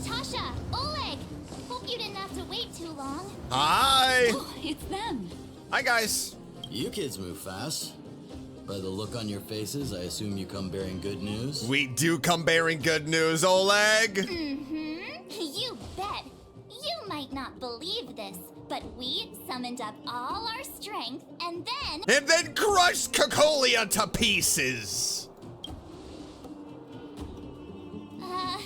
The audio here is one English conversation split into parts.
Natasha, Oleg! Hope you didn't have to wait too long. Hi! Oh, it's them. Hi, guys. You kids move fast. By the look on your faces, I assume you come bearing good news? We do come bearing good news, Oleg. Mm-hmm. You bet. You might not believe this, but we summoned up all our strength and then crushed Cocolia to pieces.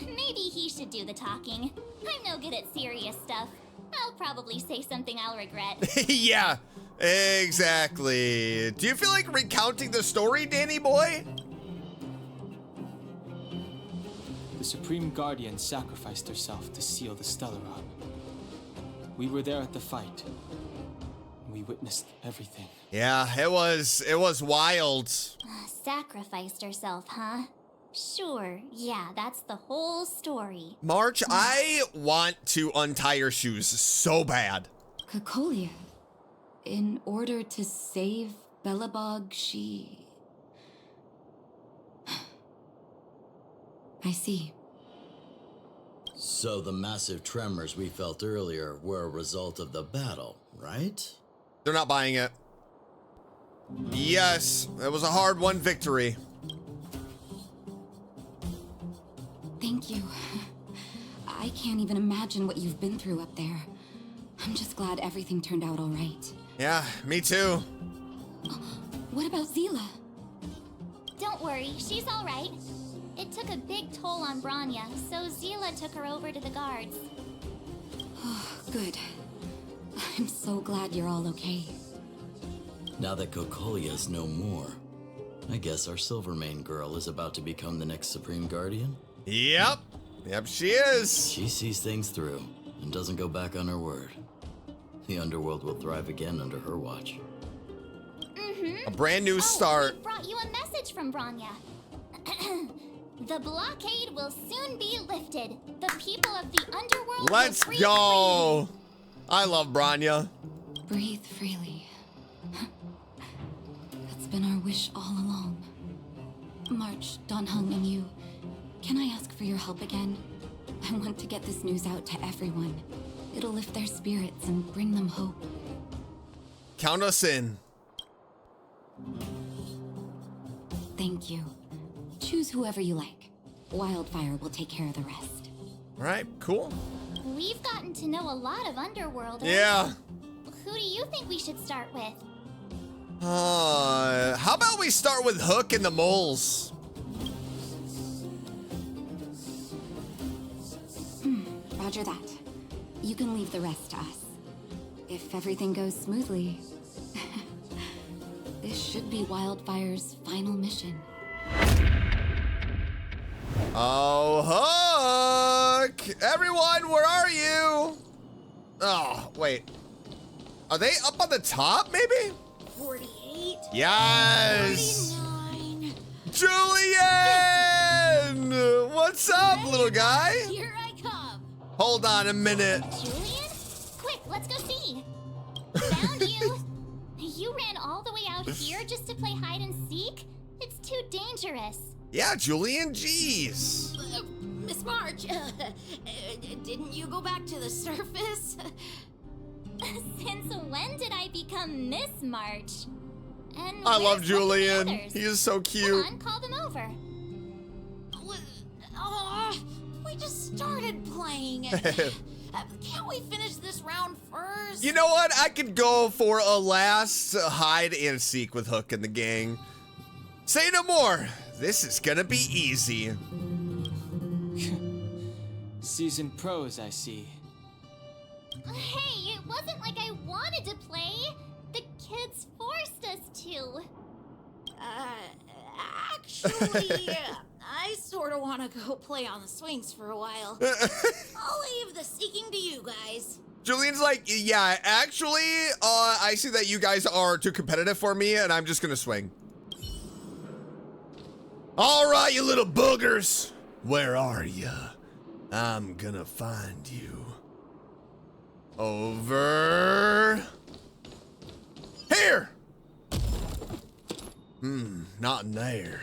Maybe he should do the talking. I'm no good at serious stuff. I'll probably say something I'll regret. Yeah, exactly. Do you feel like recounting the story, Danny boy? The Supreme Guardian sacrificed herself to seal the Stellaron. We were there at the fight. We witnessed everything. Yeah, it was wild. Sacrificed herself, huh? Sure, yeah, that's the whole story. March, I want to untie your shoes so bad. Cocolia. In order to save Belobog, she... I see. So the massive tremors we felt earlier were a result of the battle, right? They're not buying it. Yes, it was a hard-won victory. Thank you. I can't even imagine what you've been through up there. I'm just glad everything turned out all right. Yeah, me too. What about Zila? Don't worry, she's all right. It took a big toll on Branya, so Zila took her over to the guards. Oh, good. I'm so glad you're all okay. Now that Cocolia's no more, I guess our Silvermane girl is about to become the next Supreme Guardian? Yep, she is. She sees things through and doesn't go back on her word. The underworld will thrive again under her watch. Mm-hmm. A brand new start. We brought you a message from Branya. The blockade will soon be lifted. The people of the underworld Let's will breathe go. freely. I love Branya. Breathe freely. That's been our wish all along. March, Don Hung, and you, can I ask for your help again? I want to get this news out to everyone. It'll lift their spirits and bring them hope. Count us in. Thank you. Choose whoever you like. Wildfire will take care of the rest. All right, cool. We've gotten to know a lot of Underworlders. Yeah. Who do you think we should start with? How about we start with Hook and the moles? Roger that. You can leave the rest to us. If everything goes smoothly, this should be Wildfire's final mission. Oh, Hook! Everyone, where are you? Oh, wait. Are they up on the top, maybe? 48. Yes! 49. Julian! What's up, little guy? Here I come. Hold on a minute. Julian? Quick, let's go see. Found you. You ran all the way out here just to play hide and seek? It's too dangerous. Yeah, Julian, jeez. Miss March, didn't you go back to the surface? Since when did I become Miss March? And I love where's Julian. the others? He is so cute. Come on, call them over. We just started playing. Can't we finish this round first? You know what? I could go for a last hide and seek with Hook and the gang. Say no more. This is gonna be easy. Seasoned pros, I see. Hey, it wasn't like I wanted to play. The kids forced us to. Actually, I sort of want to go play on the swings for a while. I'll leave the seeking to you guys. Julian's like, yeah, actually, I see that you guys are too competitive for me, and I'm just gonna swing. All right, you little boogers. Where are you? I'm gonna find you. Over here. Not in there.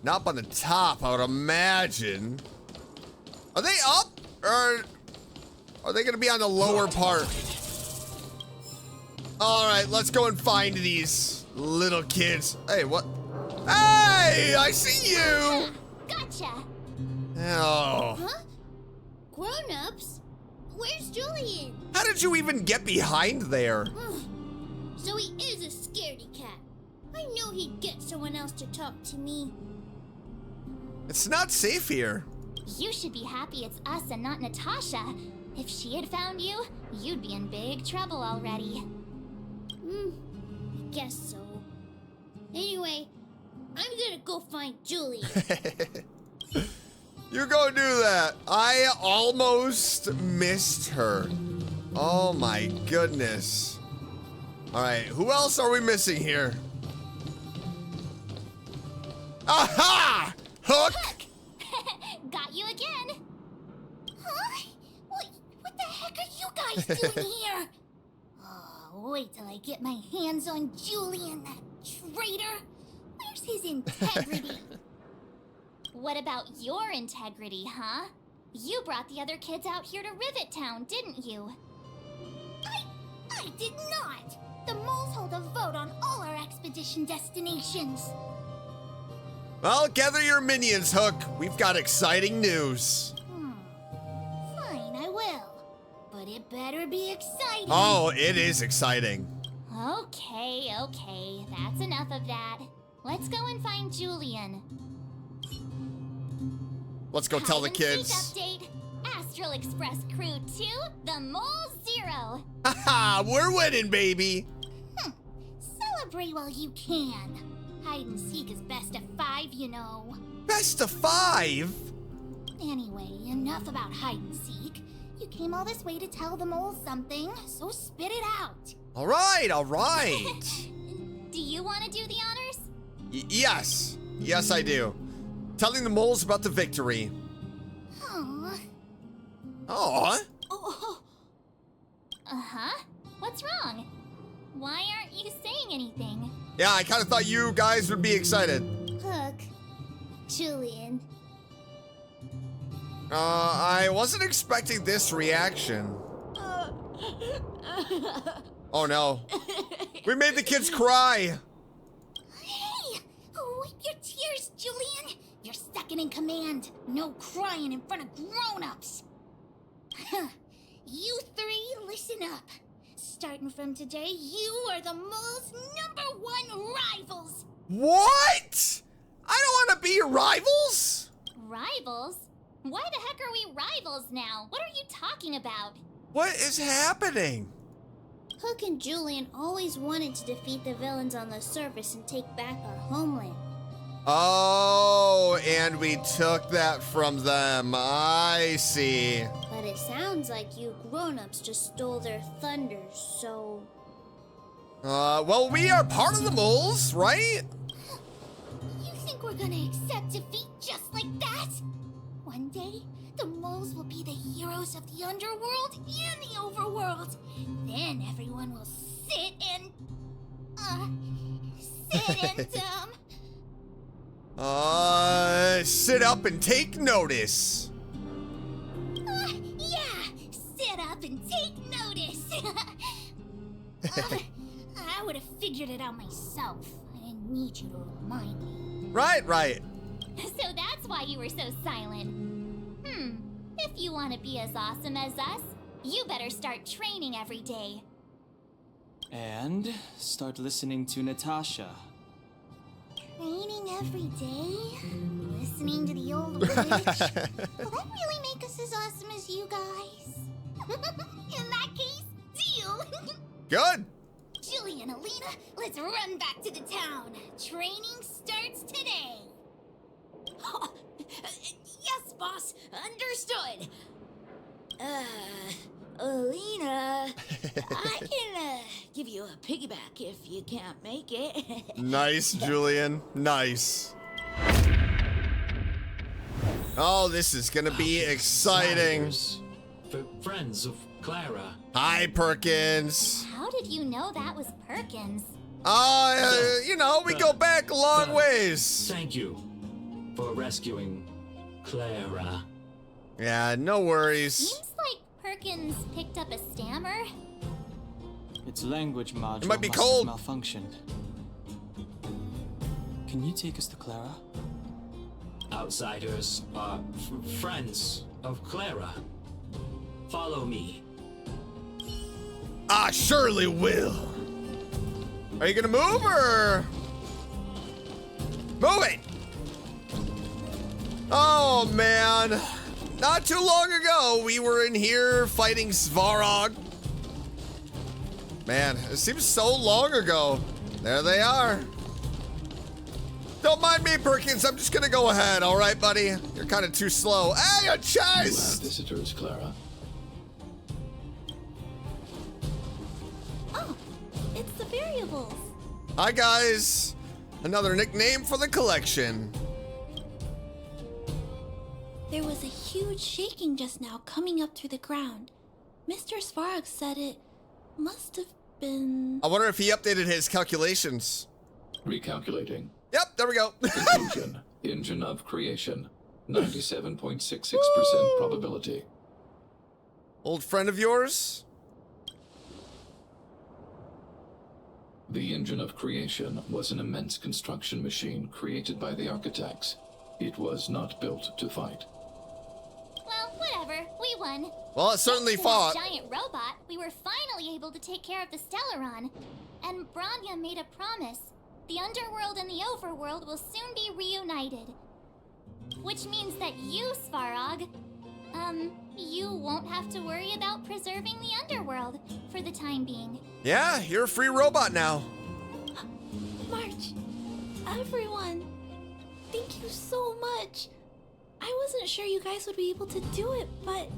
Not up on the top, I would imagine. Are they up? Or are they gonna be on the lower part? All right, let's go and find these little kids. Hey, what? Hey, I see you. Gotcha. Oh. Huh? Grown-ups? Where's Julian? How did you even get behind there? So he is a scaredy cat. I knew he'd get someone else to talk to me. It's not safe here. You should be happy it's us and not Natasha. If she had found you, you'd be in big trouble already. I guess so. Anyway, I'm gonna go find Julian. You go do that. I almost missed her. Oh my goodness. All right, who else are we missing here? Aha! Hook! Got you again. Huh? What the heck are you guys doing here? Oh, wait till I get my hands on Julian, that traitor. Where's his integrity? What about your integrity, huh? You brought the other kids out here to Rivet Town, didn't you? I did not. The moles hold a vote on all our expedition destinations. Well, gather your minions, Hook. We've got exciting news. Fine, I will. But it better be exciting. Oh, it is exciting. Okay, that's enough of that. Let's go and find Julian. Let's go tell the Hide and kids. seek update. Astral Express Crew 2, the Mole 0. Haha, we're winning, baby. Celebrate while you can. Hide and seek is best of 5, you know. Best of 5? Anyway, enough about hide and seek. You came all this way to tell the moles something, so spit it out. All right. Do you want to do the honors? Yes. Yes, I do. Telling the moles about the victory. Aw. Aw. Oh, Uh-huh. What's wrong? Why aren't you saying anything? Yeah, I kind of thought you guys would be excited. Hook. Julian. I wasn't expecting this reaction. Oh no. We made the kids cry. Hey! Wipe your tears, Julian. You're second in command. No crying in front of grown-ups. You three, listen up. Starting from today, you are the mole's #1 rivals. What? I don't want to be your rivals. Rivals? Why the heck are we rivals now? What are you talking about? What is happening? Hook and Julian always wanted to defeat the villains on the surface and take back our homeland. Oh, and we took that from them. I see. But it sounds like you grown-ups just stole their thunder, so... Well, we are part of the moles, right? You think we're gonna accept defeat just like that? One day, the moles will be the heroes of the underworld and the overworld. Then everyone will sit and... Sit up and take notice. Yeah, sit up and take notice. I would have figured it out myself. I didn't need you to remind me. Right. So that's why you were so silent. If you want to be as awesome as us, you better start training every day. And start listening to Natasha. Training every day? Listening to the old witch? Will that really make us as awesome as you guys? In that case, deal! Good. Julie and Alina, let's run back to the town. Training starts today. Yes, boss. Understood. Alina, I can give you a piggyback if you can't make it. Nice, Julian. Nice. Oh, this is gonna be exciting. For friends of Clara. Hi, Perkins. How did you know that was Perkins? You know, we go back a long ways. Thank you for rescuing Clara. Yeah, no worries. Seems like Perkins picked up a stammer. Its language module might be must cold. have malfunctioned. Can you take us to Clara? Outsiders are friends of Clara. Follow me. I surely will. Are you gonna move or? Move it! Oh man. Not too long ago, we were in here fighting Svarog. Man, it seems so long ago. There they are. Don't mind me, Perkins. I'm just gonna go ahead, all right, buddy? You're kind of too slow. Hey, a You have chest! visitors, Clara. Oh, it's the variables. Hi, guys. Another nickname for the collection. There was a huge shaking just now coming up through the ground. Mr. Svarog said it must have been... I wonder if he updated his calculations. Recalculating. Yep, there we go. Conclusion. Engine of creation. 97.66% probability. Old friend of yours? The engine of creation was an immense construction machine created by the architects. It was not built to fight. Well, whatever. We won. Well, it certainly Thanks to that fought. giant robot, we were finally able to take care of the Stellaron. And Branya made a promise. The underworld and the overworld will soon be reunited. Which means that you, Svarog, you won't have to worry about preserving the underworld for the time being. Yeah, you're a free robot now. March, everyone, thank you so much. I wasn't sure you guys would be able to do it, but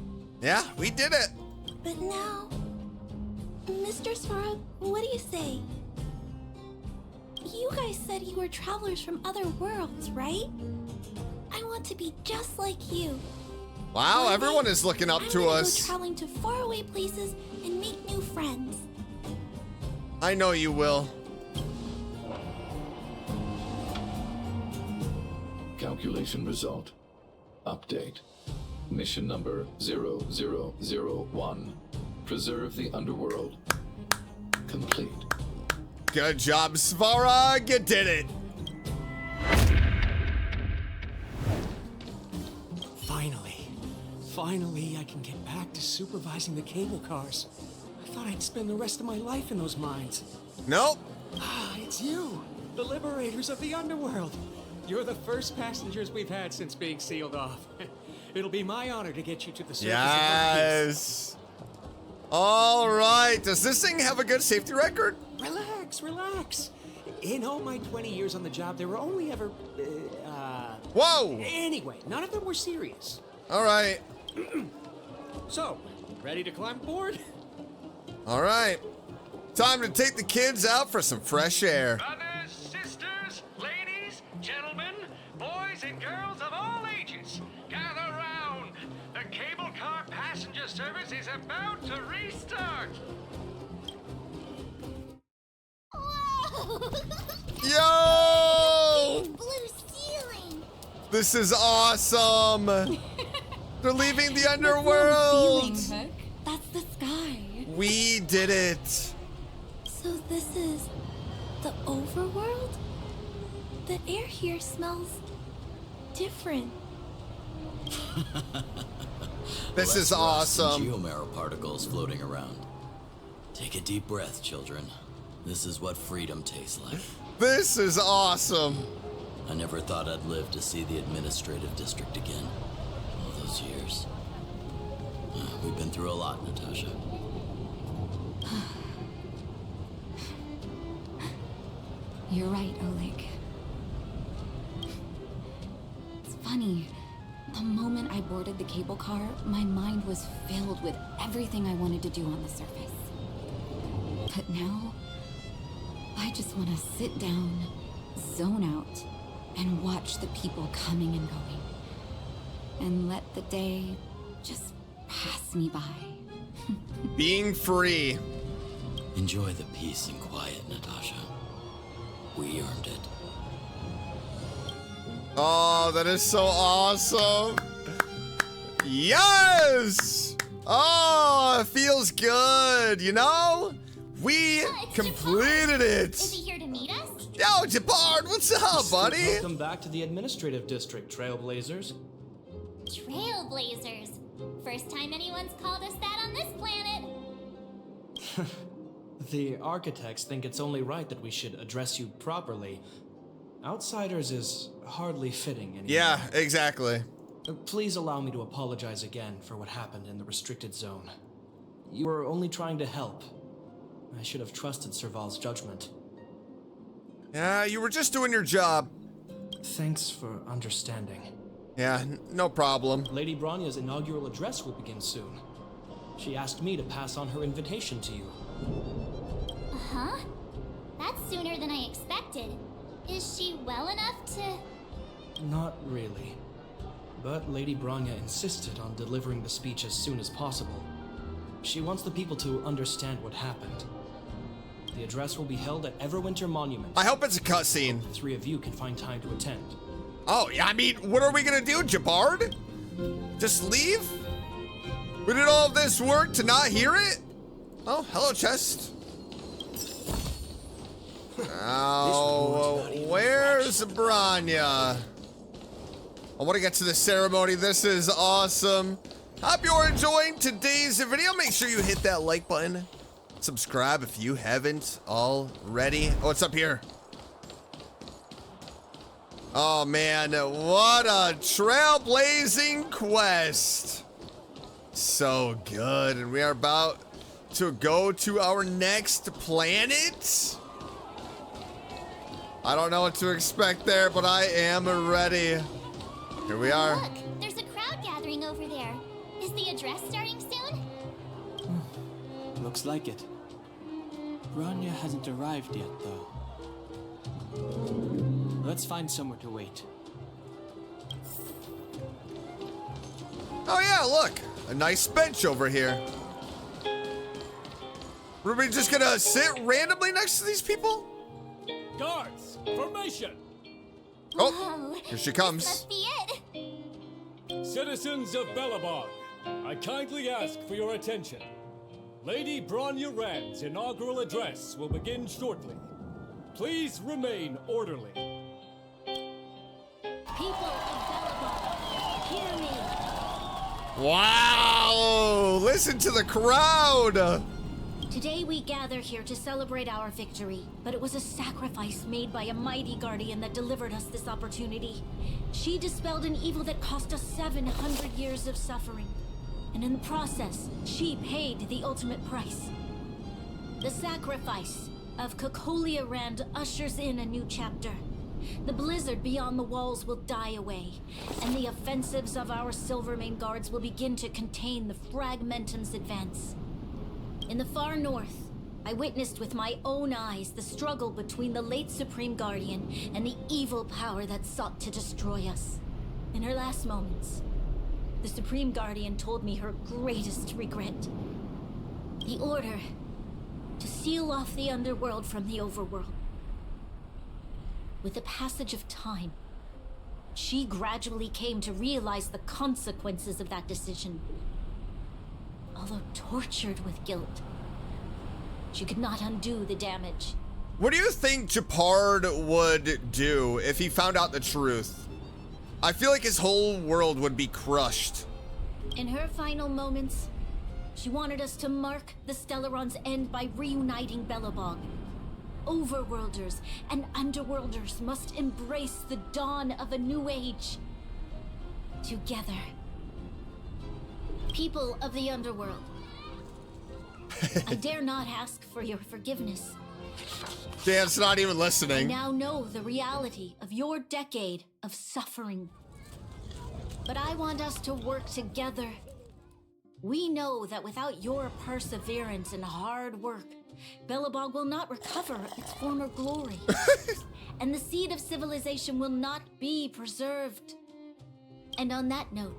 Yeah, we did it. now, Mr. Svarog, what do you say? You guys said you were travelers from other worlds, right? I want to be just like you. Wow, One everyone day, is looking up I'm to gonna us. Go traveling to faraway places and make new friends. I know you will. Calculation result. Update. Mission number 0001. Preserve the underworld. Complete. Good job, Svarog. You did it. Finally, I can get back to supervising the cable cars. I thought I'd spend the rest of my life in those mines. Nope. Ah, it's you, the liberators of the underworld. You're the first passengers we've had since being sealed off. It'll be my honor to get you to the surface. Yes. All right. Does this thing have a good safety record? Relax, relax. In all my 20 years on the job, there were only ever, Whoa. Anyway, none of them were serious. All right. So, ready to climb aboard? All right. Time to take the kids out for some fresh air. Brothers, sisters, ladies, gentlemen, boys and girls of all ages, gather round. The cable car passenger service is about to restart. Whoa! Yo! Blue ceiling! This is awesome. They're leaving the underworld. That's the sky. We did it. So this is the overworld? The air here smells different. This is Less rust and awesome. Geomarrow particles floating around. Take a deep breath, children. This is what freedom tastes like. This is awesome. I never thought I'd live to see the administrative district again. All those years. We've been through a lot, Natasha. You're right, Oleg. It's funny. The moment I boarded the cable car, my mind was filled with everything I wanted to do on the surface. But now, I just want to sit down, zone out, and watch the people coming and going. And let the day just pass me by. Being free. Enjoy the peace and quiet, Natasha. We earned it. Oh, that is so awesome. Yes! Oh, it feels good, you know? We It's completed Jabard. it. Is he here to meet us? Yo, Jabard, what's up, buddy? Welcome back to the administrative district, Trailblazers. Trailblazers. First time anyone's called us that on this planet. The architects think it's only right that we should address you properly. Outsiders is hardly fitting anymore. Yeah, exactly. Please allow me to apologize again for what happened in the restricted zone. You were only trying to help. I should have trusted Serval's judgment. Yeah, you were just doing your job. Thanks for understanding. Yeah, no problem. Lady Bronya's inaugural address will begin soon. She asked me to pass on her invitation to you. Huh? That's sooner than I expected. Is she well enough to... Not really. But Lady Bronya insisted on delivering the speech as soon as possible. She wants the people to understand what happened. The address will be held at Everwinter Monument. I hope it's a cutscene. The three of you can find time to attend. Oh, yeah, I mean, what are we gonna do, Jabard? Just leave? We did all of this work to not hear it? Oh, hello, chest. Oh, where's Bronya? I want to get to the ceremony. This is awesome. Hope you're enjoying today's video. Make sure you hit that like button. Subscribe if you haven't already. Oh, what's up here? Oh, man. What a trailblazing quest. So good. And we are about to go to our next planet. I don't know what to expect there, but I am ready. Here we are. Look, there's a crowd gathering over there. Is the address starting soon? Looks like it. Bronya hasn't arrived yet, though. Let's find somewhere to wait. Oh yeah, look. A nice bench over here. Are we just gonna sit randomly next to these people? Guards, formation! Oh, Whoa, here she comes. This must be it. Citizens of Belobog, I kindly ask for your attention. Lady Bronya Rand's inaugural address will begin shortly. Please remain orderly. People of Belobog, hear me. Wow! Listen to the crowd. Today we gather here to celebrate our victory, but it was a sacrifice made by a mighty guardian that delivered us this opportunity. She dispelled an evil that cost us 700 years of suffering, and in the process, she paid the ultimate price. The sacrifice of Cocolia Rand ushers in a new chapter. The blizzard beyond the walls will die away, and the offensives of our Silvermane guards will begin to contain the Fragmentum's advance. In the far north, I witnessed with my own eyes the struggle between the late Supreme Guardian and the evil power that sought to destroy us. In her last moments, the Supreme Guardian told me her greatest regret. The order to seal off the underworld from the overworld. With the passage of time, she gradually came to realize the consequences of that decision. Although tortured with guilt, she could not undo the damage. What do you think Jabard would do if he found out the truth? I feel like his whole world would be crushed. In her final moments, she wanted us to mark the Stellaron's end by reuniting Belobog. Overworlders and underworlders must embrace the dawn of a new age. Together. People of the underworld, I dare not ask for your forgiveness. Dan's not even I listening. now know the reality of your decade of suffering. But I want us to work together. We know that without your perseverance and hard work, Belobog will not recover its former glory. And the seed of civilization will not be preserved. And on that note,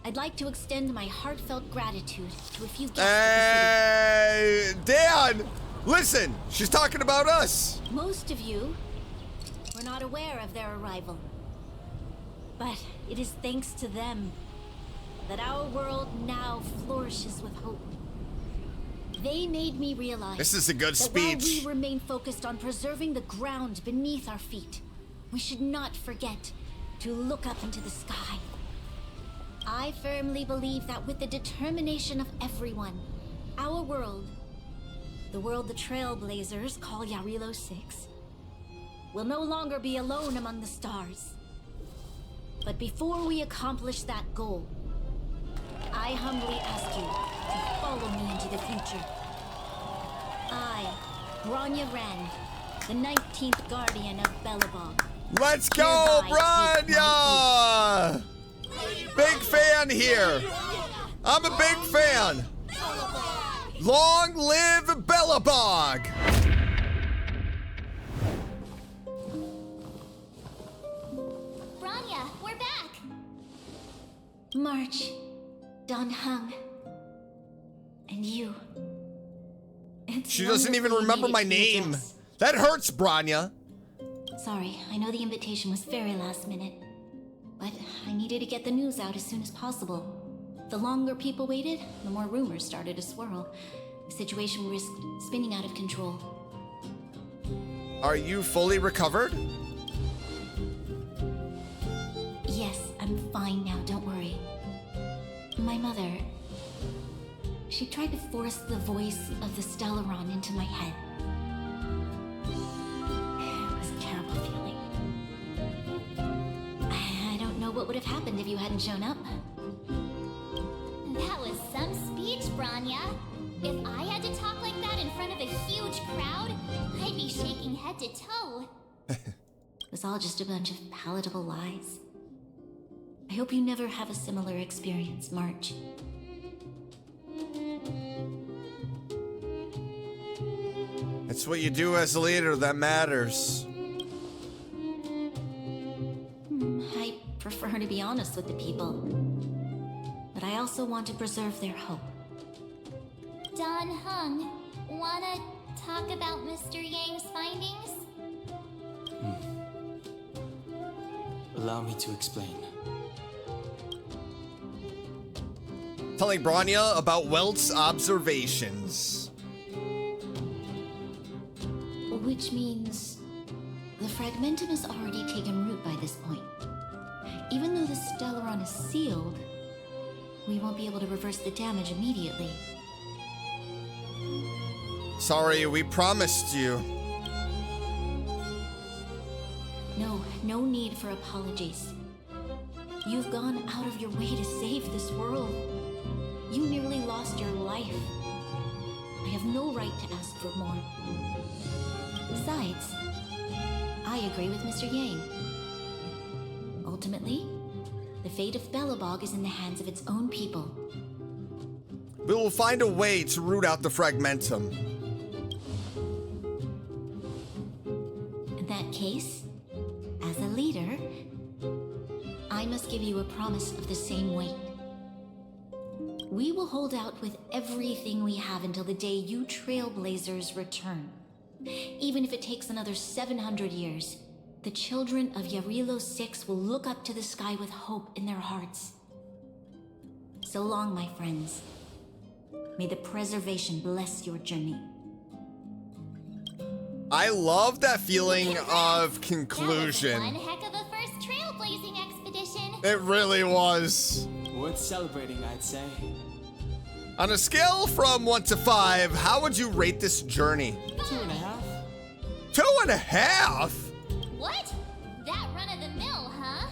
I'd like to extend my heartfelt gratitude to a few guests Hey, Dan! Listen, she's talking about us. of the city. Most of you were not aware of their arrival. But it is thanks to them that our world now flourishes with hope. They made me realize This is a good that while speech. we remain focused on preserving the ground beneath our feet, we should not forget to look up into the sky. I firmly believe that with the determination of everyone, our world, the world the Trailblazers call Yarilo 6, will no longer be alone among the stars. But before we accomplish that goal, I humbly ask you to follow me into the future. I, Bronya Ren, the 19th Guardian of Belobog. Let's go, hereby take Bronya! Big fan here. I'm a big fan. Long live Belobog! Bronya, we're back! March, Don Hung, and you. It's She doesn't even wonderful you remember made my it to name. address. That hurts, Bronya. Sorry, I know the invitation was very last minute, but I needed to get the news out as soon as possible. The longer people waited, the more rumors started to swirl. The situation risked spinning out of control. Are you fully recovered? Yes, I'm fine now, don't worry. My mother... she tried to force the voice of the Stellaron into my head. It was a terrible feeling. I don't know what would have happened if you hadn't shown up. That was some speech, Bronya. If I had to talk like that in front of a huge crowd, I'd be shaking head to toe. It was all just a bunch of palatable lies. I hope you never have a similar experience, March. It's what you do as a leader that matters. I prefer to be honest with the people. But I also want to preserve their hope. Don Hung, wanna talk about Mr. Yang's findings? Allow me to explain. Telling Bronya about Welt's observations. Which means the fragmentum has already taken root by this point. Even though the Stellaron is sealed, we won't be able to reverse the damage immediately. Sorry, we promised you. No need for apologies. You've gone out of your way to save this world. You nearly lost your life. I have no right to ask for more. Besides, I agree with Mr. Yang. Ultimately, the fate of Belobog is in the hands of its own people. We will find a way to root out the fragmentum. In that case, as a leader, I must give you a promise of the same weight. We will hold out with everything we have until the day you Trailblazers return. Even if it takes another 700 years, the children of Yarilo 6 will look up to the sky with hope in their hearts. So long, my friends. May the preservation bless your journey. I love that feeling of That conclusion. was one heck of a first trailblazing expedition. It really was. Worth celebrating, I'd say. On a scale from 1 to 5, how would you rate this journey? 2.5. 2.5? What? That run of the mill, huh?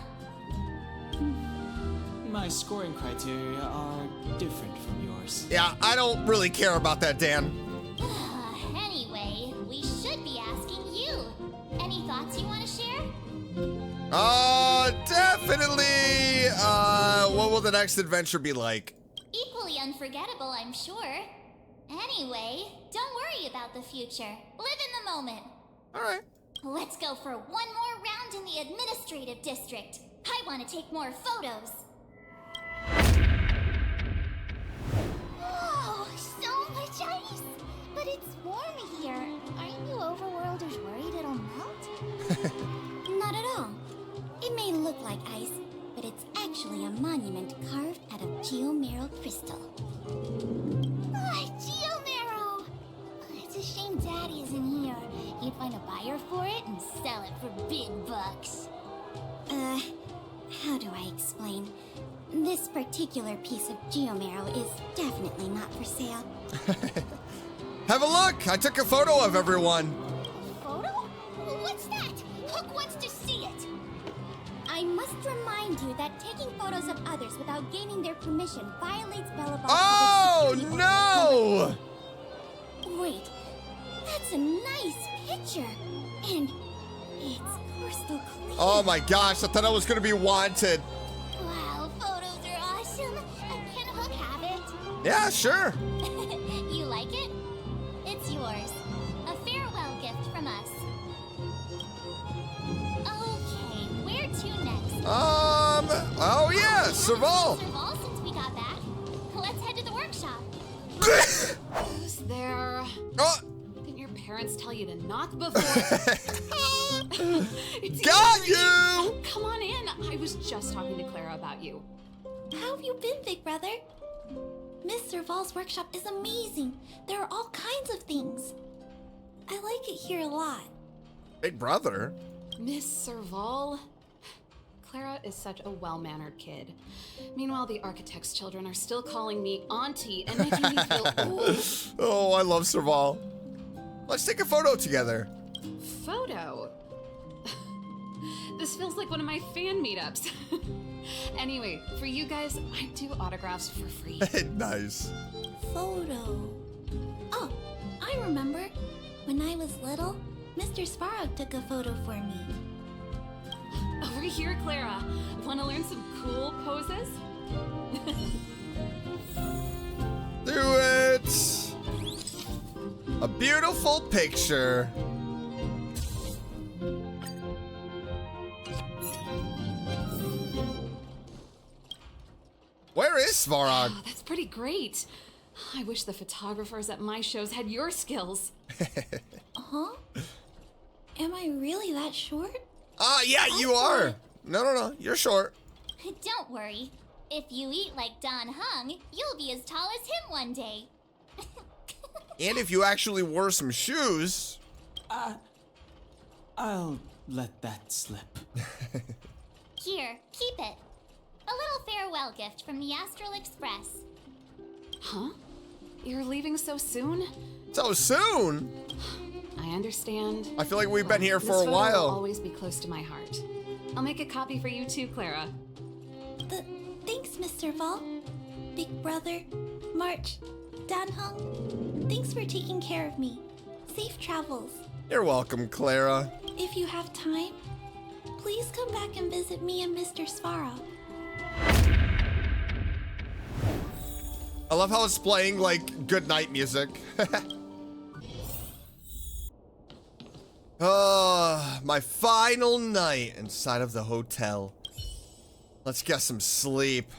My scoring criteria are different from yours. Yeah, I don't really care about that, Dan. Anyway, we should be asking you. Any thoughts you want to share? Definitely. What will the next adventure be like? Equally unforgettable, I'm sure. Anyway, don't worry about the future. Live in the moment. All right. Let's go for one more round in the administrative district. I want to take more photos. Oh, so much ice! But it's warm here. Aren't you overworlders worried it'll melt? Not at all. It may look like ice, but it's actually a monument carved out of emerald crystal. Ah, Geomarrow! It's a shame Daddy isn't here. He'd find a buyer for it and sell it for big bucks. How do I explain? This particular piece of Geomarrow is definitely not for sale. Have a look! I took a photo of everyone. Photo? What's that? Hook wants to see it. I must remind you that taking photos of others without gaining their permission violates Belobog. Oh, no! Wait, that's a nice picture. And it's crystal clear. Oh my gosh, I thought I was gonna be wanted. Wow, photos are awesome. Can Hook have it? Yeah, sure. You like it? It's yours. A farewell gift from us. Okay, where to next? Oh yeah, Serval. Serval since we got back. Let's head to the workshop. Who's there? Oh. Didn't your parents tell you to knock before? Got you! Come on in. I was just talking to Clara about you. How have you been, big brother? Miss Serval's workshop is amazing. There are all kinds of things. I like it here a lot. Big brother? Miss Serval? Clara is such a well-mannered kid. Meanwhile, the architect's children are still calling me auntie and making me feel old. Oh, I love Serval. Let's take a photo together. Photo? This feels like one of my fan meetups. Anyway, for you guys, I do autographs for free. Nice. Photo. Oh, I remember. When I was little, Mr. Svarog took a photo for me. Over here, Clara. Want to learn some cool poses? Do it! A beautiful picture. Where is Svarog? Oh, that's pretty great. I wish the photographers at my shows had your skills. Huh? Am I really that short? Yeah, you are. No, you're short. Don't worry. If you eat like Don Hung, you'll be as tall as him one day. And if you actually wore some shoes. I'll let that slip. Here, keep it. A little farewell gift from the Astral Express. Huh? You're leaving so soon? So soon? I understand. I feel like we've been here for This a photo while. will always be close to my heart. I'll make a copy for you too, Clara. Thanks, Mr. Val. Big brother, March, Dan Hung. Thanks for taking care of me. Safe travels. You're welcome, Clara. If you have time, please come back and visit me and Mr. Svarog. I love how it's playing like good night music. My final night inside of the hotel. Let's get some sleep.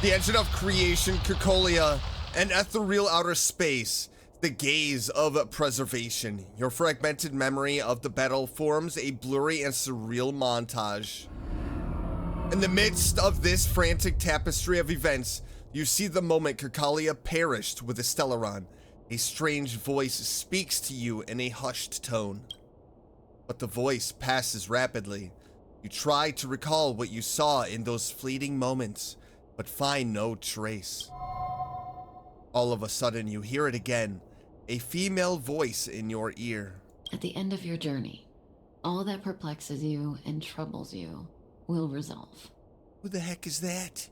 The engine of creation, Cacolia, an ethereal outer space, the gaze of preservation. Your fragmented memory of the battle forms a blurry and surreal montage. In the midst of this frantic tapestry of events, you see the moment Cacolia perished with the Stellaron. A strange voice speaks to you in a hushed tone. But the voice passes rapidly. You try to recall what you saw in those fleeting moments, but find no trace. All of a sudden, you hear it again, a female voice in your ear. At the end of your journey, all that perplexes you and troubles you will resolve. Who the heck is that?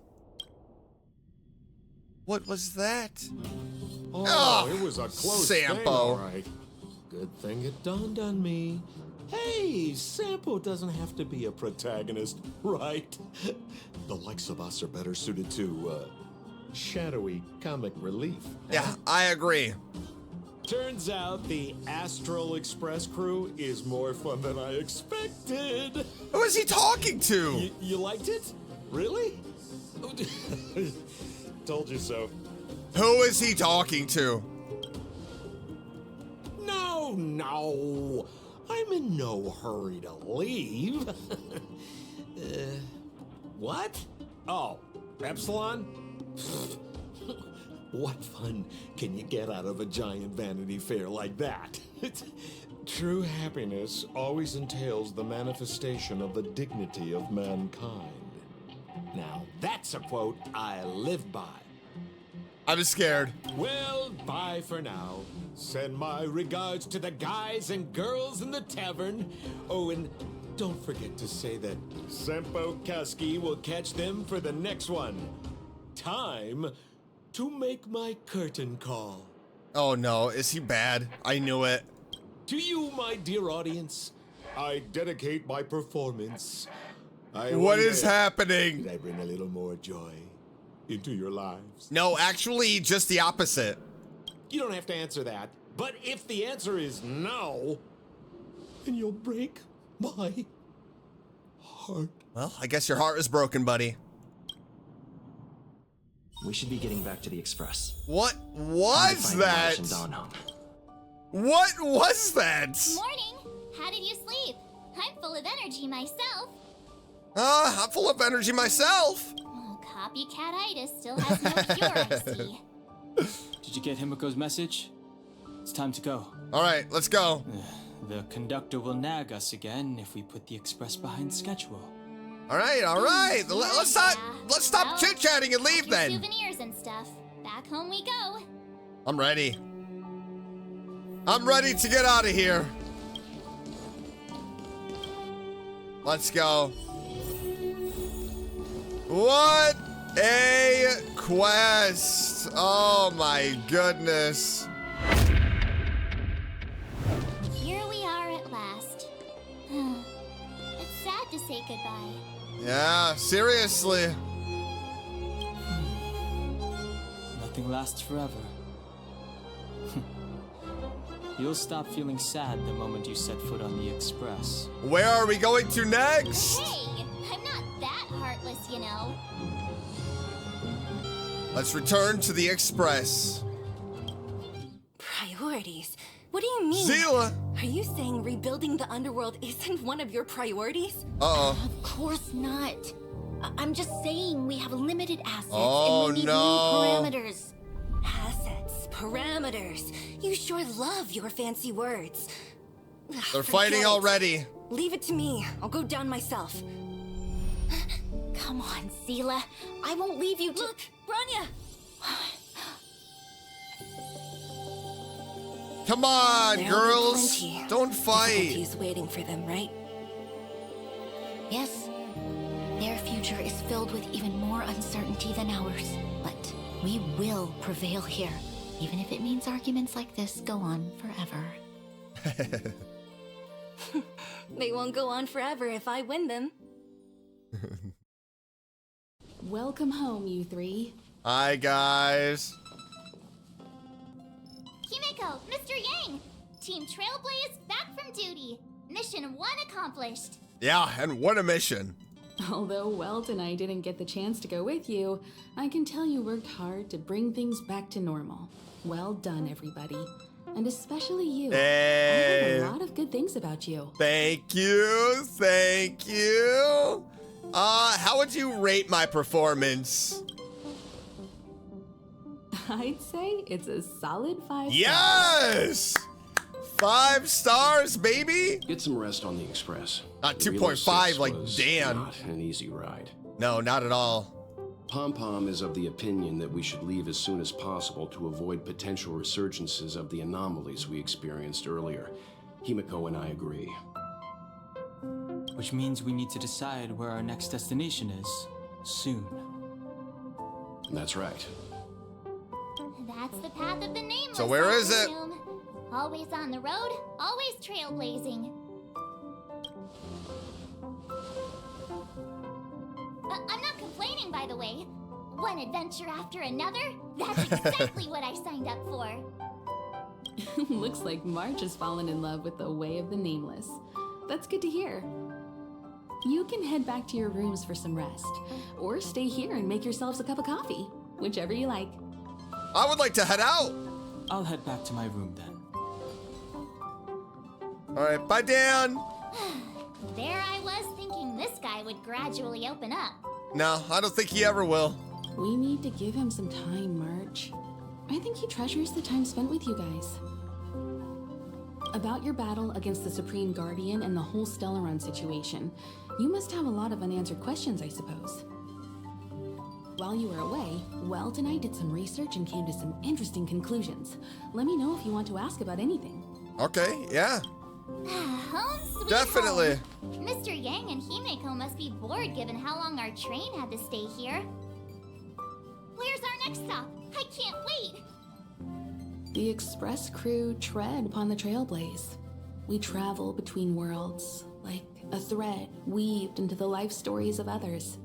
What was that? Oh, it was a close thing, Sampo. all right. Good thing it dawned on me. Hey, Sampo doesn't have to be a protagonist, right? The likes of us are better suited to, shadowy comic relief. Yeah, I agree. Turns out the Astral Express crew is more fun than I expected. Who is he talking to? You liked it? Really? Told you so. Who is he talking to? No. I'm in no hurry to leave. What? Oh, Epsilon? What fun can you get out of a giant Vanity Fair like that? True happiness always entails the manifestation of the dignity of mankind. Now, that's a quote I live by. I'm scared. Well, bye for now. Send my regards to the guys and girls in the tavern. Oh, and don't forget to say that Sempo Kasky will catch them for the next one. Time to make my curtain call. Oh no, is he bad? I knew it. To you, my dear audience, I dedicate my performance. What is happening? Did I bring a little more joy into your lives? No, actually, just the opposite. You don't have to answer that. But if the answer is no, then you'll break my heart. Well, I guess your heart is broken, buddy. We should be getting back to the express. What was that? What was that? Morning. How did you sleep? I'm full of energy myself. I'm full of energy myself. Oh, copycat-itis still has no cure, I see. Did you get Himiko's message? It's time to go. All right, let's go. The conductor will nag us again if we put the express behind schedule. All right. Let's stop chit-chatting and leave then. Souvenirs and stuff. Back home we go. I'm ready. I'm ready to get out of here. Let's go. What a quest. Oh my goodness. Here we are at last. It's sad to say goodbye. Yeah, seriously. Nothing lasts forever. You'll stop feeling sad the moment you set foot on the express. Where are we going to next? Hey, I'm not that heartless, you know. Let's return to the express. Priorities? What do you mean? Zila! Are you saying rebuilding the underworld isn't one of your priorities? Uh-oh. Of course not. I'm just saying we have limited assets Oh, and we need no. new parameters. Assets, parameters. You sure love your fancy words. They're fighting already. Leave it to me. I'll go down myself. Come on, Zila. I won't leave you to— Look, Branya! Come on, There'll be girls. plenty Don't fight. difficulties waiting for them, right? Yes, their future is filled with even more uncertainty than ours. But we will prevail here, even if it means arguments like this go on forever. They won't go on forever if I win them. Welcome home, you three. Hi, guys. Himiko, Mr. Yang! Team Trailblaze back from duty. Mission 1 accomplished. Yeah, and what a mission. Although Welt and I didn't get the chance to go with you, I can tell you worked hard to bring things back to normal. Well done, everybody. And especially you. Hey. I heard a lot of good things about you. Thank you. Thank you. How would you rate my performance? I'd say it's a solid 5 Yes! 5 stars, baby! Get some rest on the express. Not The Real 2.5 Six like was Dan. Not an easy ride. No, not at all. Pom-Pom is of the opinion that we should leave as soon as possible to avoid potential resurgences of the anomalies we experienced earlier. Himiko and I agree. Which means we need to decide where our next destination is, soon. That's right. That's the path of the nameless. So where is it? I presume. Always on the road, always trailblazing. I'm not complaining, by the way. One adventure after another, that's exactly what I signed up for. Looks like March has fallen in love with the way of the nameless. That's good to hear. You can head back to your rooms for some rest, or stay here and make yourselves a cup of coffee, whichever you like. I would like to head out. I'll head back to my room then. All right, bye, Dan. There I was thinking this guy would gradually open up. No, I don't think he ever will. We need to give him some time, March. I think he treasures the time spent with you guys. About your battle against the Supreme Guardian and the whole Stellaron situation, you must have a lot of unanswered questions, I suppose. While you were away, Welt and I did some research and came to some interesting conclusions. Let me know if you want to ask about anything. Okay, yeah. Home sweet Definitely. home. Mr. Yang and Himeko must be bored given how long our train had to stay here. Where's our next stop? I can't wait! The Express crew tread upon the Trailblaze. We travel between worlds, like a thread weaved into the life stories of others.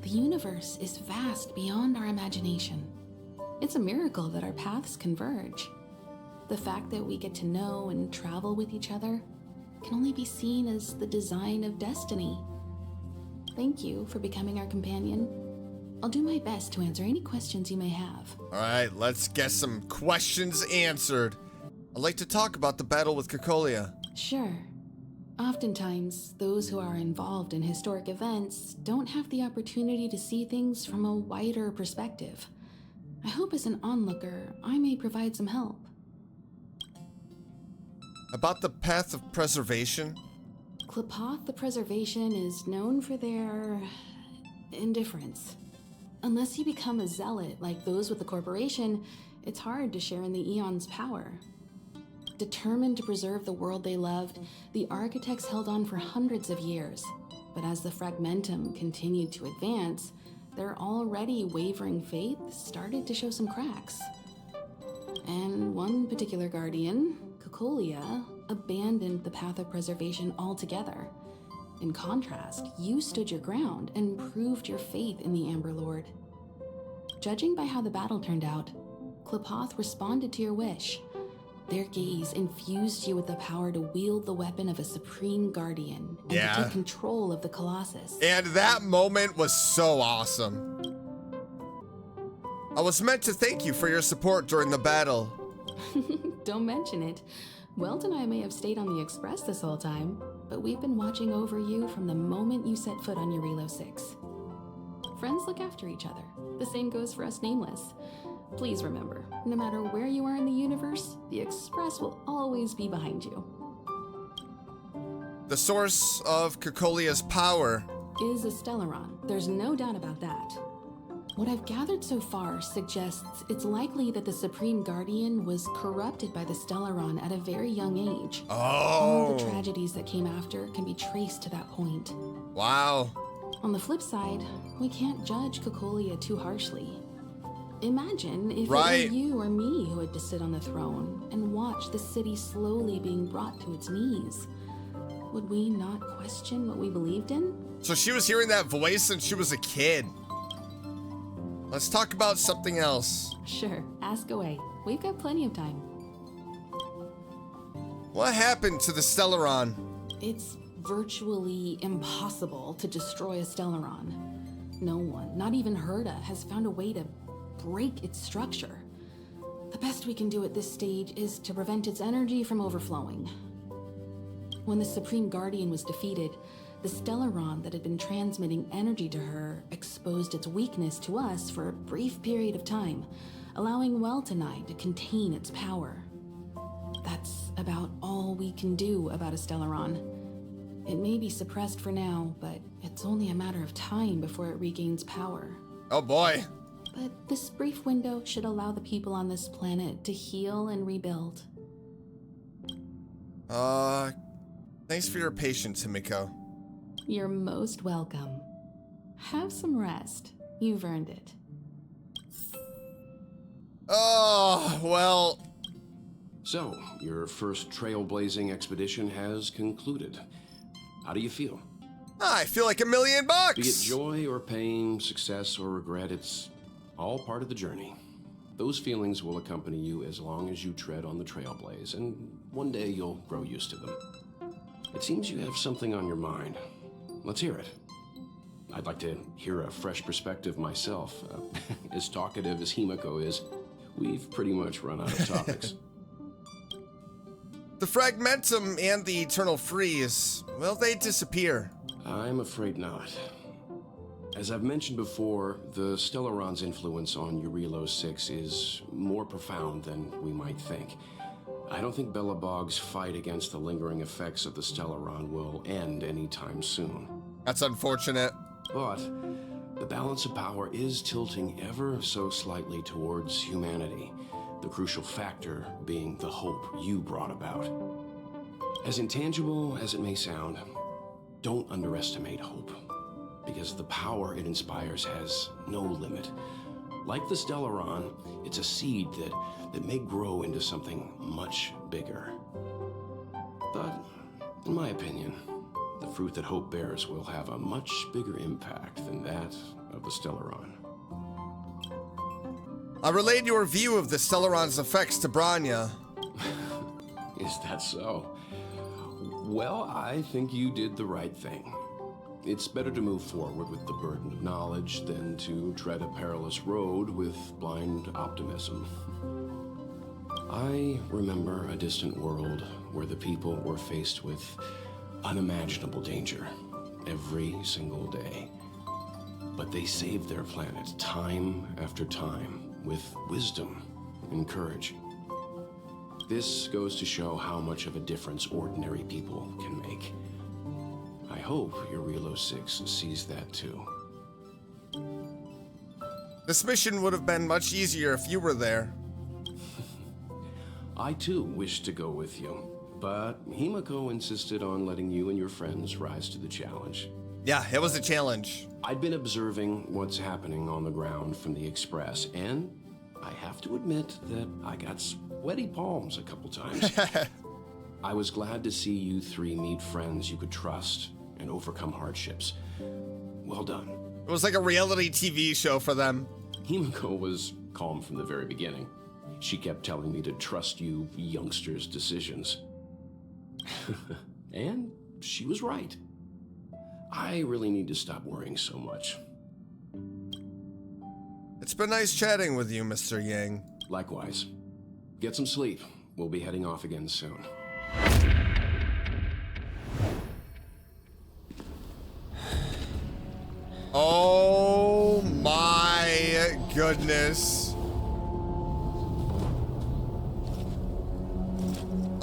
The universe is vast beyond our imagination. It's a miracle that our paths converge. The fact that we get to know and travel with each other can only be seen as the design of destiny. Thank you for becoming our companion. I'll do my best to answer any questions you may have. All right, let's get some questions answered. I'd like to talk about the battle with Cocolia. Sure. Oftentimes, those who are involved in historic events don't have the opportunity to see things from a wider perspective. I hope as an onlooker, I may provide some help. About the path of preservation? Klapoth the Preservation is known for their indifference. Unless you become a zealot like those with the corporation, it's hard to share in the Eon's power. Determined to preserve the world they loved, the architects held on for hundreds of years. But as the Fragmentum continued to advance, their already wavering faith started to show some cracks. And one particular guardian, Cocolia, abandoned the path of preservation altogether. In contrast, you stood your ground and proved your faith in the Amber Lord. Judging by how the battle turned out, Klapoth responded to your wish. Their gaze infused you with the power to wield the weapon of a Supreme Guardian and to take control of the Colossus. And that moment was so awesome. I was meant to thank you for your support during the battle. Don't mention it. Welt and I may have stayed on the Express this whole time, but we've been watching over you from the moment you set foot on Eurilo 6. Friends look after each other. The same goes for us Nameless. Please remember, no matter where you are in the universe, the Express will always be behind you. The source of Cocolia's power Is a Stellaron. There's no doubt about that. What I've gathered so far suggests it's likely that the Supreme Guardian was corrupted by the Stellaron at a very young age. All the tragedies that came after can be traced to that point. Wow. On the flip side, we can't judge Cocolia too harshly. Imagine if it were you or me who had to sit on the throne and watch the city slowly being brought to its knees. Would we not question what we believed in? So she was hearing that voice since she was a kid. Let's talk about something else. Sure, ask away. We've got plenty of time. What happened to the Stellaron? It's virtually impossible to destroy a Stellaron. No one, not even Herta, has found a way to break its structure. The best we can do at this stage is to prevent its energy from overflowing. When the Supreme Guardian was defeated, the Stellaron that had been transmitting energy to her exposed its weakness to us for a brief period of time, allowing Welt and I to contain its power. That's about all we can do about a Stellaron. It may be suppressed for now, but it's only a matter of time before it regains power. Oh boy. But this brief window should allow the people on this planet to heal and rebuild. Thanks for your patience, Himeko. You're most welcome. Have some rest. You've earned it. Oh, well. So, your first Trailblazing Expedition has concluded. How do you feel? I feel like $1 million. Be it joy or pain, success or regret, it's all part of the journey. Those feelings will accompany you as long as you tread on the Trailblaze, and one day you'll grow used to them. It seems you have something on your mind. Let's hear it. I'd like to hear a fresh perspective myself. As talkative as Himeko is, we've pretty much run out of topics. The Fragmentum and the Eternal Freeze, will they disappear? I'm afraid not. As I've mentioned before, the Stellaron's influence on Eurilo 6 is more profound than we might think. I don't think Belobog's fight against the lingering effects of the Stellaron will end anytime soon. That's unfortunate. But the balance of power is tilting ever so slightly towards humanity, the crucial factor being the hope you brought about. As intangible as it may sound, don't underestimate hope, because the power it inspires has no limit. Like the Stellaron, it's a seed that may grow into something much bigger. But, in my opinion, the fruit that hope bears will have a much bigger impact than that of the Stellaron. I relayed your view of the Stellaron's effects to Bronya. Is that so? Well, I think you did the right thing. It's better to move forward with the burden of knowledge than to tread a perilous road with blind optimism. I remember a distant world where the people were faced with unimaginable danger every single day. But they saved their planet time after time with wisdom and courage. This goes to show how much of a difference ordinary people can make. I hope Eurilo 6 sees that too. This mission would have been much easier if you were there. I too wish to go with you, but Himiko insisted on letting you and your friends rise to the challenge. Yeah, it was a challenge. I'd been observing what's happening on the ground from the Express, and I have to admit that I got sweaty palms a couple times. I was glad to see you three meet friends you could trust and overcome hardships. Well done. It was like a reality TV show for them. Himiko was calm from the very beginning. She kept telling me to trust you youngsters' decisions. And she was right. I really need to stop worrying so much. It's been nice chatting with you, Mr. Yang. Likewise. Get some sleep. We'll be heading off again soon. Oh my goodness.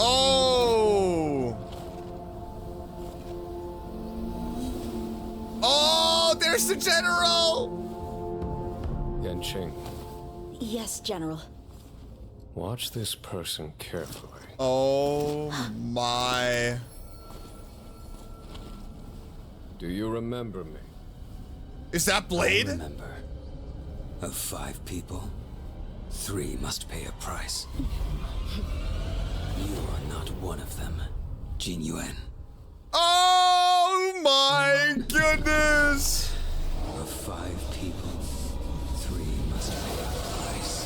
Oh! Oh, there's the general! Yanqing, Yes, General. watch this person carefully. Oh my. Do you remember me? Is that Blade? I remember. Of 5 people, 3 must pay a price. You are not one of them, Jin Yuan. Oh my goodness! Of 5 people, 3 must pay a price.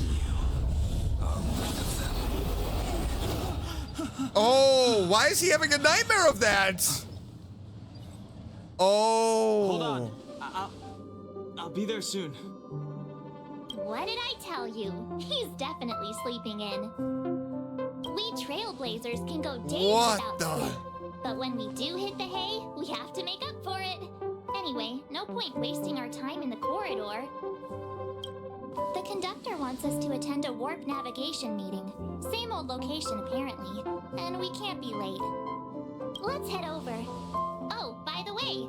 You are one of them. Oh, why is he having a nightmare of that? Oh. Hold on. I'll be there soon. What did I tell you? He's definitely sleeping in. We Trailblazers can go days without sleep. But when we do hit the hay, we have to make up for it. Anyway, no point wasting our time in the corridor. The conductor wants us to attend a warp navigation meeting. Same old location, apparently. And we can't be late. Let's head over. Oh, by the way,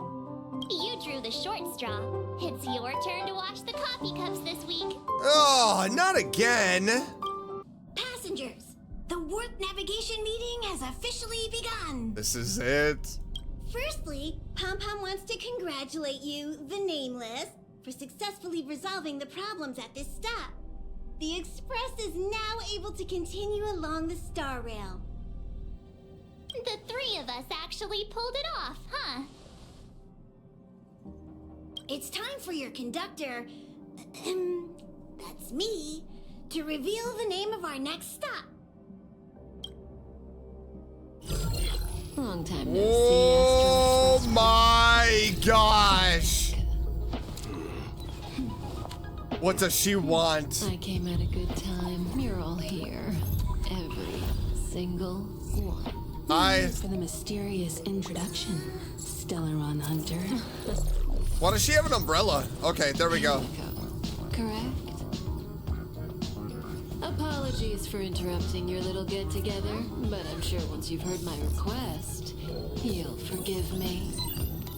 you drew the short straw. It's your turn to wash the coffee cups this week. Oh, not again. Passengers, the warp navigation meeting has officially begun. This is it. Firstly, Pom Pom wants to congratulate you, the Nameless, for successfully resolving the problems at this stop. The Express is now able to continue along the Star Rail. The 3 of us actually pulled it off, huh? It's time for your conductor, that's me, to reveal the name of our next stop. Long time no Oh my gosh. What does she want? I came at a good time. You're all here. Every single one. For the mysterious introduction, Stellaron Hunter. Why does she have an umbrella? Okay, there we go. Correct? Apologies for interrupting your little get-together, but I'm sure once you've heard my request, you'll forgive me.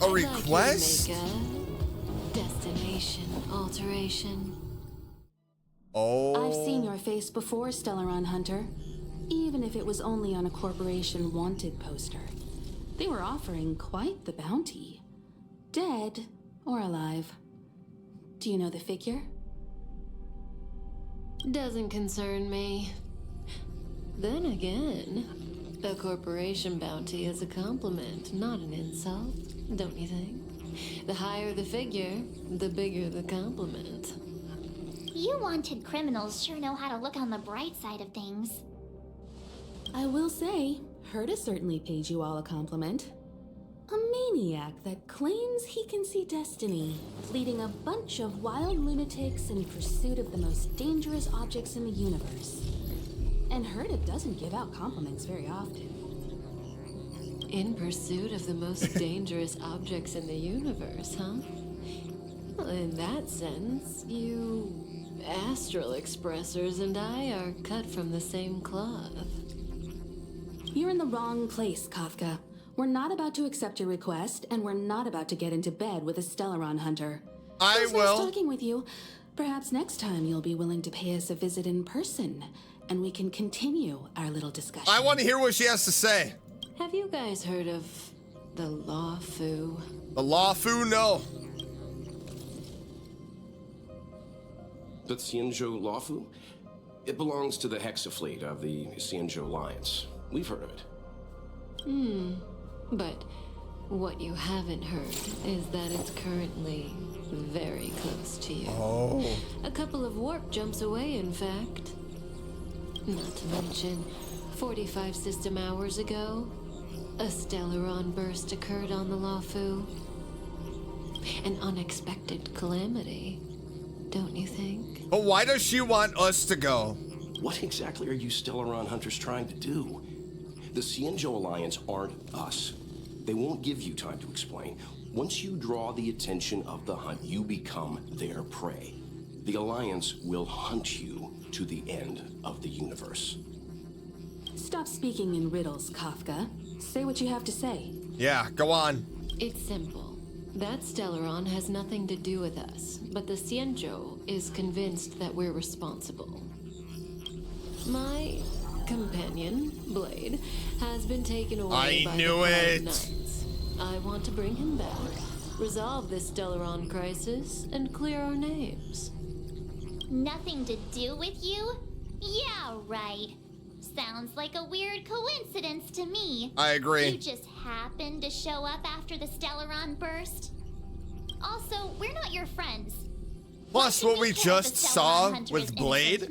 A request? I'd like you to make a destination alteration. Oh. I've seen your face before, Stellaron Hunter. Even if it was only on a corporation wanted poster. They were offering quite the bounty. Dead or alive. Do you know the figure? Doesn't concern me. Then again, a corporation bounty is a compliment, not an insult, don't you think? The higher the figure, the bigger the compliment. You wanted criminals sure know how to look on the bright side of things. I will say, Herta certainly paid you all a compliment. A maniac that claims he can see destiny, leading a bunch of wild lunatics in pursuit of the most dangerous objects in the universe. And Herta doesn't give out compliments very often. In pursuit of the most dangerous objects in the universe, huh? Well, in that sense, you astral expressors and I are cut from the same cloth. You're in the wrong place, Kafka. We're not about to accept your request, and we're not about to get into bed with a Stellaron Hunter. I will. Nice talking with you. Perhaps next time you'll be willing to pay us a visit in person, and we can continue our little discussion. I want to hear what she has to say. Have you guys heard of the Law Fu? The Law Fu, no. The Xianzhou Lawfu? It belongs to the Hexafleet of the Xianzhou Alliance. We've heard of it. But what you haven't heard is that it's currently very close to you. Oh. A couple of warp jumps away, in fact. Not to mention, 45 system hours ago, a Stellaron burst occurred on the Lawfu. An unexpected calamity, don't you think? But why does she want us to go? What exactly are you Stellaron hunters trying to do? The Xianzhou Alliance aren't us. They won't give you time to explain. Once you draw the attention of the hunt, you become their prey. The Alliance will hunt you to the end of the universe. Stop speaking in riddles, Kafka. Say what you have to say. Yeah, go on. It's simple. That Stellaron has nothing to do with us, but the Xianzhou is convinced that we're responsible. My companion, Blade, has been taken away by the Cloud Knights. I want to bring him back, resolve this Stellaron crisis, and clear our names. Nothing to do with you? Yeah, right. Sounds like a weird coincidence to me. I agree. You just happened to show up after the Stellaron burst. Also, we're not your friends. Plus, what we just saw with Blade.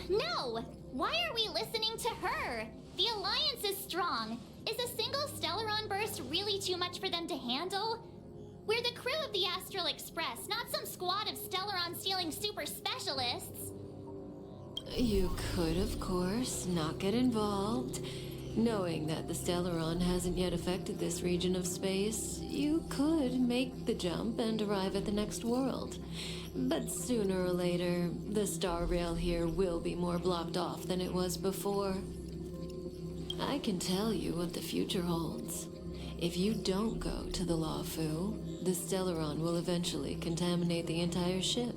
No! Why are we listening to her? The Alliance is strong. Is a single Stellaron burst really too much for them to handle? We're the crew of the Astral Express, not some squad of Stellaron-stealing super specialists. You could, of course, not get involved. Knowing that the Stellaron hasn't yet affected this region of space, you could make the jump and arrive at the next world. But sooner or later, the star rail here will be more blocked off than it was before. I can tell you what the future holds. If you don't go to the Lawfu, the Stellaron will eventually contaminate the entire ship,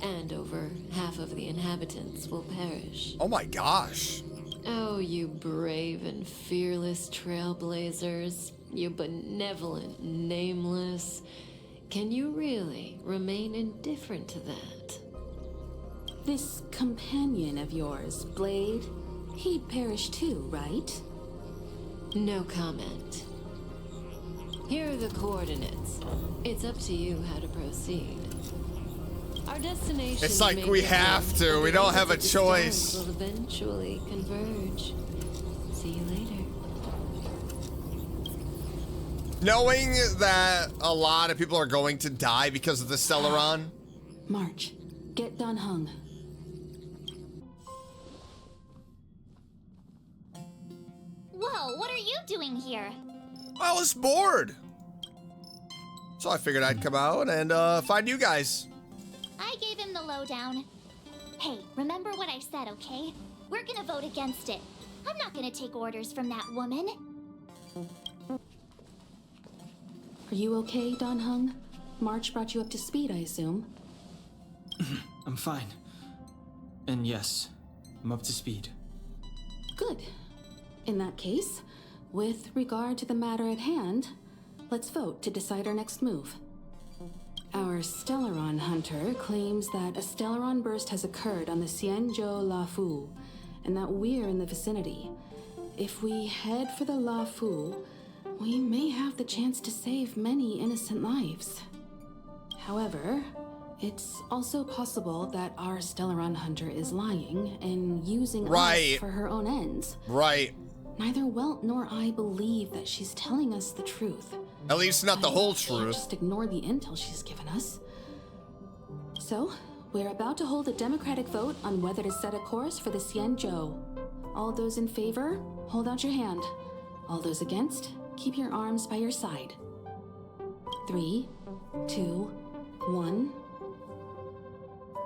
and over half of the inhabitants will perish. Oh my gosh. Oh, you brave and fearless trailblazers. You benevolent nameless. Can you really remain indifferent to that? This companion of yours, Blade, he perished too, right? No comment. Here are the coordinates. It's up to you how to proceed. Our destination. It's like we have to. We don't have a choice. Will eventually converge. See you later. Knowing that a lot of people are going to die because of the Stellaron. March, get Dan Heng. Whoa, what are you doing here? I was bored. So I figured I'd come out and find you guys. I gave him the lowdown. Hey, remember what I said, okay? We're gonna vote against it. I'm not gonna take orders from that woman. Are you okay, Don Hung? March brought you up to speed, I assume. I'm fine. And yes, I'm up to speed. Good. In that case, with regard to the matter at hand, let's vote to decide our next move. Our Stellaron hunter claims that a Stellaron burst has occurred on the Xianzhou Lafu, and that we're in the vicinity. If we head for the Lafu, we may have the chance to save many innocent lives. However, it's also possible that our Stellaron hunter is lying and using us for her own ends. Right. Neither Welt nor I believe that she's telling us the truth. At least not the whole We can't truth. just ignore the intel she's given us. So, we're about to hold a democratic vote on whether to set a course for the Xianzhou. All those in favor, hold out your hand. All those against, keep your arms by your side. 3, 2, 1.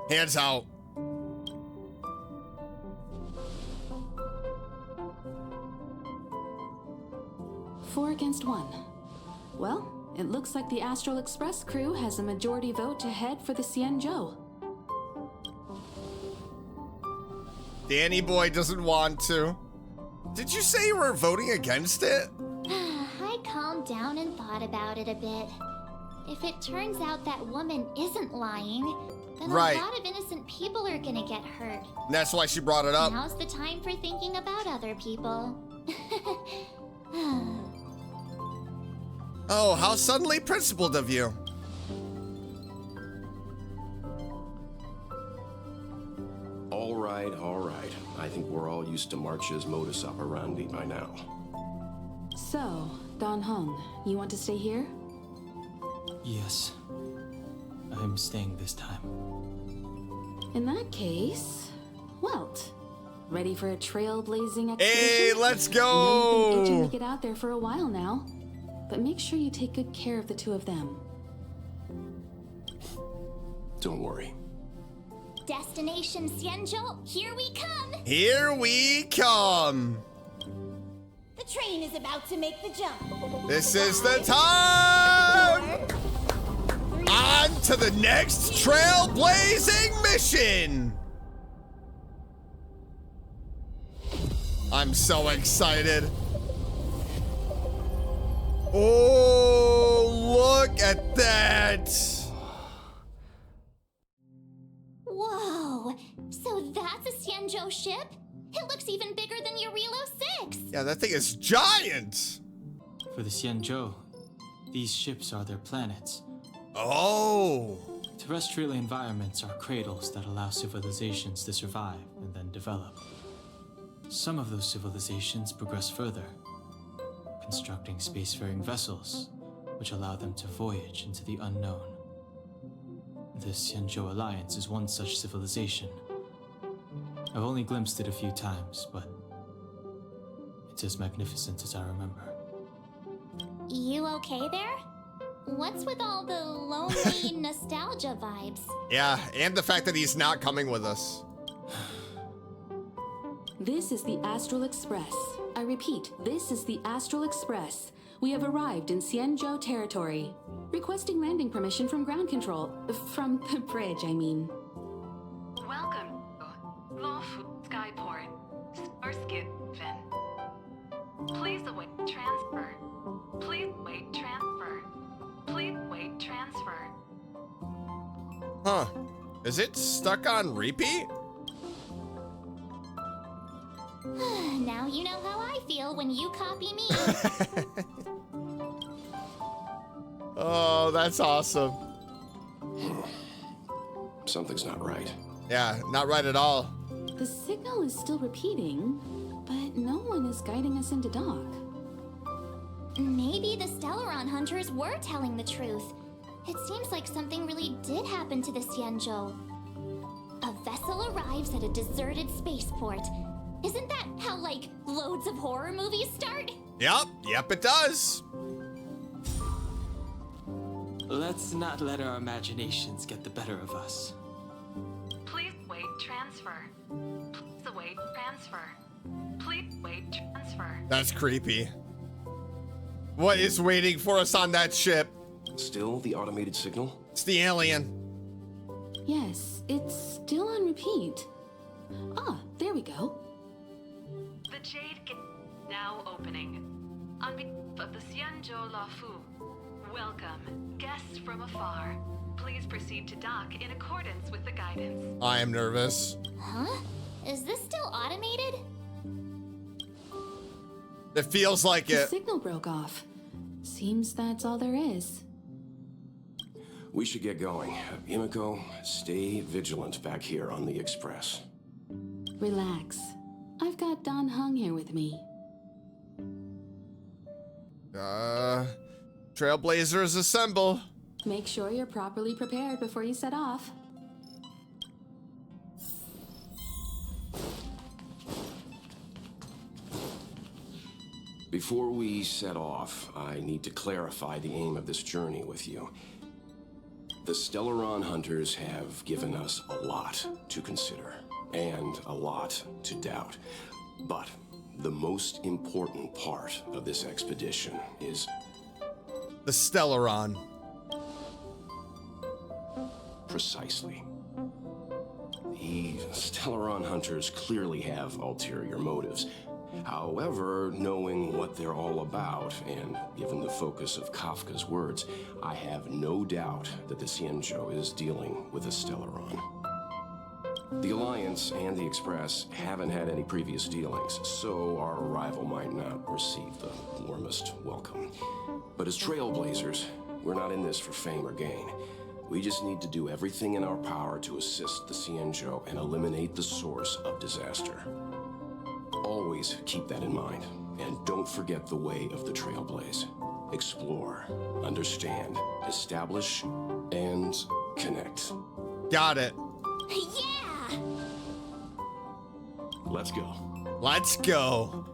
Hands out. Four against 1. Well, it looks like the Astral Express crew has a majority vote to head for the Xianzhou. Danny boy doesn't want to. Did you say you were voting against it? I calmed down and thought about it a bit. If it turns out that woman isn't lying, then a lot of innocent people are gonna get hurt. And that's why she brought it up. Now's the time for thinking about other people. Oh, how suddenly principled of you. All right, all right. I think we're all used to March's modus operandi by now. So, Don Hung, you want to stay here? Yes. I'm staying this time. In that case, Welt, ready for a trailblazing expedition? Hey, let's I know you've been itching go! to get out there for a while now, but make sure you take good care of the two of them. Don't worry. Destination Xianzhou, here we come! Here we come! The train is about to make the jump. This is the time! On to the next trailblazing mission! I'm so excited. Oh, look at that! Whoa! So that's a Xianzhou ship? It looks even bigger than Eurilo 6! Yeah, that thing is giant! For the Xianzhou, these ships are their planets. Oh! Terrestrial environments are cradles that allow civilizations to survive and then develop. Some of those civilizations progress further, constructing spacefaring vessels, which allow them to voyage into the unknown. The Xianzhou Alliance is one such civilization. I've only glimpsed it a few times, but it's as magnificent as I remember. You okay there? What's with all the lonely nostalgia vibes? Yeah, and the fact that he's not coming with us. This is the Astral Express. I repeat, this is the Astral Express. We have arrived in Xianzhou territory. Requesting landing permission from ground control. From the bridge, I mean. Welcome to Lawful Skyport, Starsky Fin. Please await transfer. Please wait transfer. Please wait transfer. Huh. Is it stuck on repeat? Now you know how I feel when you copy me. Oh, that's awesome. Something's not right. Yeah, not right at all. The signal is still repeating, but no one is guiding us into dock. Maybe the Stellaron hunters were telling the truth. It seems like something really did happen to the Xianzhou. A vessel arrives at a deserted spaceport. Isn't that how, like, loads of horror movies start? Yep, it does. Let's not let our imaginations get the better of us. Please wait transfer. Please await transfer. Please wait transfer. That's creepy. What is waiting for us on that ship? Still the automated signal? It's the alien. Yes, it's still on repeat. Ah, there we go. The Jade Gate now opening. On behalf of the Xianzhou Lafu, welcome, guests from afar. Please proceed to dock in accordance with the guidance. I am nervous. Huh? Is this still automated? It feels like The it. signal broke off. Seems that's all there is. We should get going. Himiko, stay vigilant back here on the Express. Relax. I've got Don Hung here with me. Trailblazers assemble. Make sure you're properly prepared before you set off. Before we set off, I need to clarify the aim of this journey with you. The Stellaron hunters have given us a lot to consider, and a lot to doubt. But the most important part of this expedition is the Stellaron. Precisely. The Stellaron hunters clearly have ulterior motives. However, knowing what they're all about, and given the focus of Kafka's words, I have no doubt that the Xianzhou is dealing with a Stellaron. The Alliance and the Express haven't had any previous dealings, so our arrival might not receive the warmest welcome. But as Trailblazers, we're not in this for fame or gain. We just need to do everything in our power to assist the Xianzhou and eliminate the source of disaster. Always keep that in mind, and don't forget the way of the Trailblaze. Explore, understand, establish, and connect. Got it. Yeah! Let's go. Let's go.